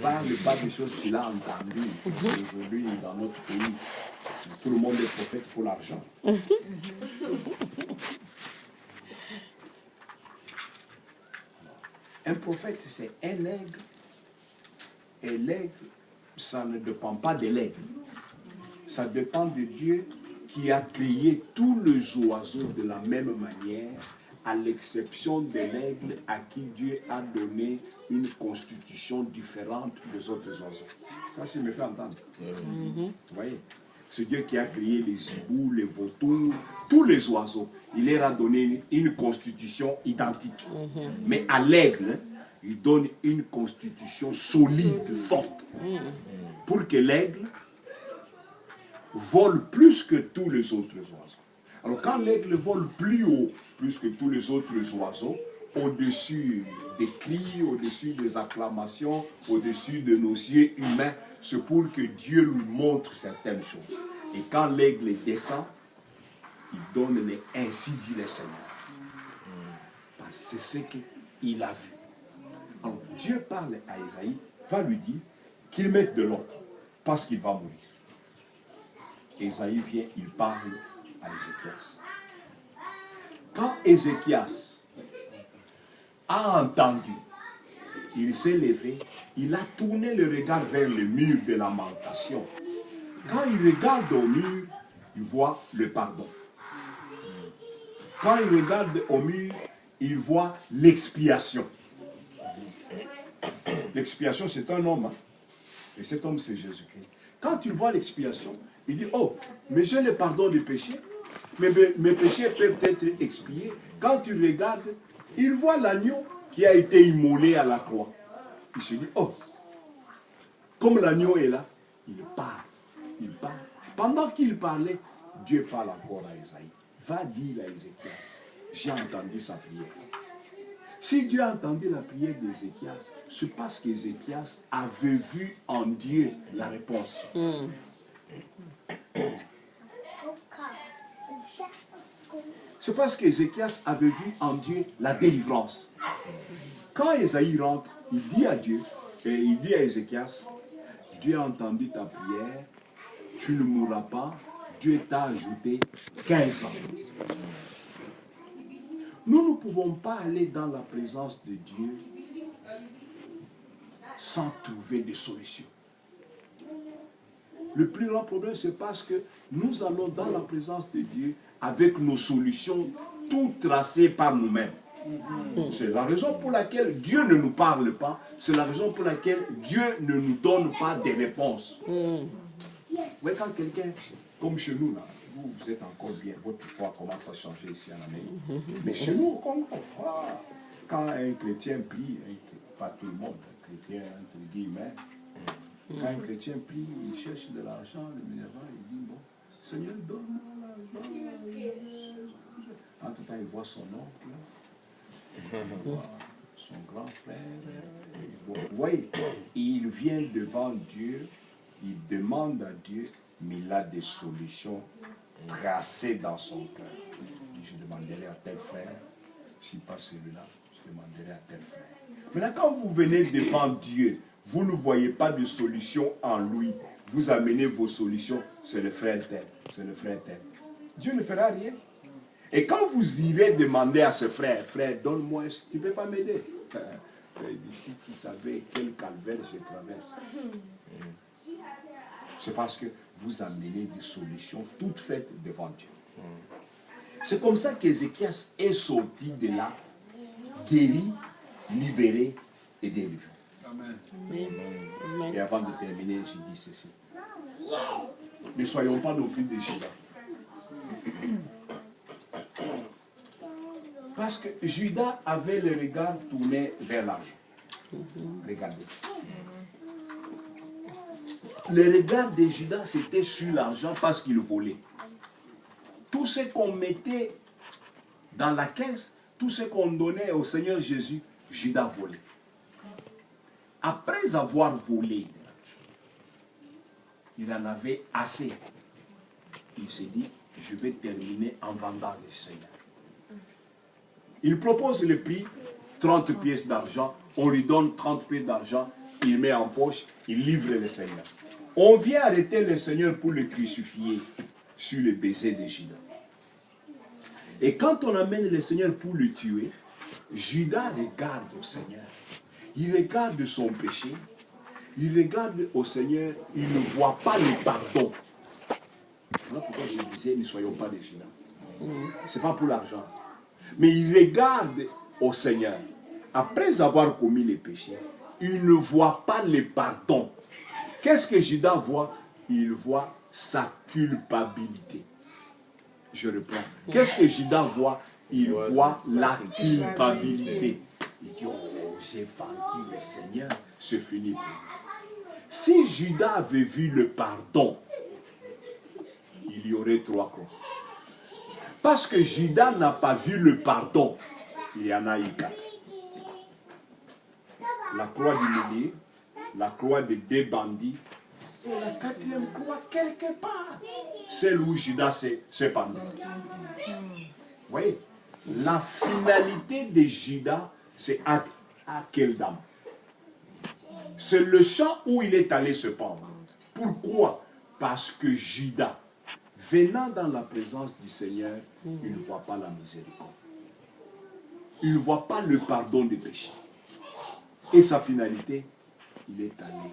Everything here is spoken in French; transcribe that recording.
parle pas des choses qu'il a entendues. Aujourd'hui, dans notre pays, tout le monde est prophète pour l'argent. Un prophète, c'est un aigle. Et l'aigle, ça ne dépend pas de l'aigle. Ça dépend de Dieu qui a créé tous les oiseaux de la même manière, à l'exception de l'aigle à qui Dieu a donné une constitution différente des autres oiseaux. Ça, je me fait entendre. Vous voyez? C'est Dieu qui a créé les hiboux, les vautours, tous les oiseaux. Il leur a donné une constitution identique. Mais à l'aigle, il donne une constitution solide, forte. Pour que l'aigle vole plus que tous les autres oiseaux. Alors quand l'aigle vole plus haut, plus que tous les autres oiseaux, au-dessus des cris, au-dessus des acclamations, au-dessus de nos yeux humains, c'est pour que Dieu lui montre certaines choses. Et quand l'aigle descend, il donne les ainsi dit le Seigneur. C'est ce qu'il a vu. Alors Dieu parle à Ésaïe, va lui dire qu'il mette de l'ordre, parce qu'il va mourir. Ésaïe vient, il parle à Ézéchias. Quand Ézéchias a entendu, il s'est levé, il a tourné le regard vers le mur de lamentation. Quand il regarde au mur, il voit le pardon. Quand il regarde au mur, il voit l'expiation. L'expiation, c'est un homme. Hein? Et cet homme, c'est Jésus-Christ. Quand il voit l'expiation, il dit, oh, mais j'ai le pardon des péchés. Mais mes péchés peuvent être expiés. Quand il regarde, il voit l'agneau qui a été immolé à la croix. Il se dit, oh, comme l'agneau est là, il parle. Il parle. Pendant qu'il parlait, Dieu parle encore à Ésaïe. Va dire à Ézéchias, j'ai entendu sa prière. Si Dieu a entendu la prière d'Ézéchias, c'est parce qu'Ézéchias avait vu en Dieu la réponse. C'est parce qu'Ézéchias avait vu en Dieu la délivrance. Quand Ésaïe rentre, il dit à Dieu, et il dit à Ézéchias, Dieu a entendu ta prière, tu ne mourras pas, Dieu t'a ajouté 15 ans. Nous ne pouvons pas aller dans la présence de Dieu sans trouver des solutions. Le plus grand problème, c'est parce que nous allons dans la présence de Dieu avec nos solutions toutes tracées par nous-mêmes. C'est la raison pour laquelle Dieu ne nous parle pas. C'est la raison pour laquelle Dieu ne nous donne pas des réponses. Vous voyez, quand quelqu'un, comme chez nous, là, vous êtes encore bien, votre foi commence à changer ici en Amérique. Mais chez nous, quand un chrétien prie, pas tout le monde, un chrétien entre guillemets, quand un chrétien prie, il cherche de l'argent, le minéral, il dit, bon, Seigneur, donne-moi l'argent. En tout temps, il voit son oncle, il voit son grand frère. Vous voyez, il vient devant Dieu, il demande à Dieu, mais il a des solutions tracées dans son cœur. Il dit, je demanderai à tel frère, si pas celui-là, je demanderai à tel frère. Maintenant, quand vous venez devant Dieu, vous ne voyez pas de solution en lui. Vous amenez vos solutions, c'est le frère tel, c'est le frère tel. Dieu ne fera rien. Et quand vous irez demander à ce frère, frère, donne-moi, tu ne peux pas m'aider. Si tu savais quel calvaire je traverse. C'est parce que vous amenez des solutions toutes faites devant Dieu. C'est comme ça qu'Ézéchias est sorti de là, guéri, libéré et délivré. Amen. Et avant de terminer, je dis ceci. Ne soyons pas non plus des Judas. Parce que Judas avait le regard tourné vers l'argent. Regardez. Le regard de Judas, c'était sur l'argent parce qu'il volait. Tout ce qu'on mettait dans la caisse, tout ce qu'on donnait au Seigneur Jésus, Judas volait. Après avoir volé, il en avait assez. Il s'est dit, je vais terminer en vendant le Seigneur. Il propose le prix, 30 pièces d'argent. On lui donne 30 pièces d'argent. il met en poche, il livre le Seigneur. On vient arrêter le Seigneur pour le crucifier sur le baiser de Judas. Et quand on amène le Seigneur pour le tuer, Judas regarde au Seigneur. Il regarde son péché. Il regarde au Seigneur. Il ne voit pas le pardon. Voilà pourquoi je disais, ne soyons pas des Judas. Ce n'est pas pour l'argent. Mais il regarde au Seigneur. Après avoir commis les péchés, il ne voit pas le pardon. Qu'est-ce que Judas voit? Il voit sa culpabilité. Je reprends. Qu'est-ce que Judas voit? Il voit la culpabilité. Il dit, oh, j'ai vendu le Seigneur, c'est fini. Si Judas avait vu le pardon, il y aurait 3 croix. Parce que Judas n'a pas vu le pardon, il y en a eu 4. La croix du milieu, la croix des 2 bandits, et la 4e croix quelque part. Celle où Judas s'est pendu. Vous voyez, la finalité de Judas, c'est à quelle dame? C'est le champ où il est allé se pendre. Pourquoi? Parce que Judas, venant dans la présence du Seigneur, il ne voit pas la miséricorde. Il ne voit pas le pardon des péchés. Et sa finalité, il est allé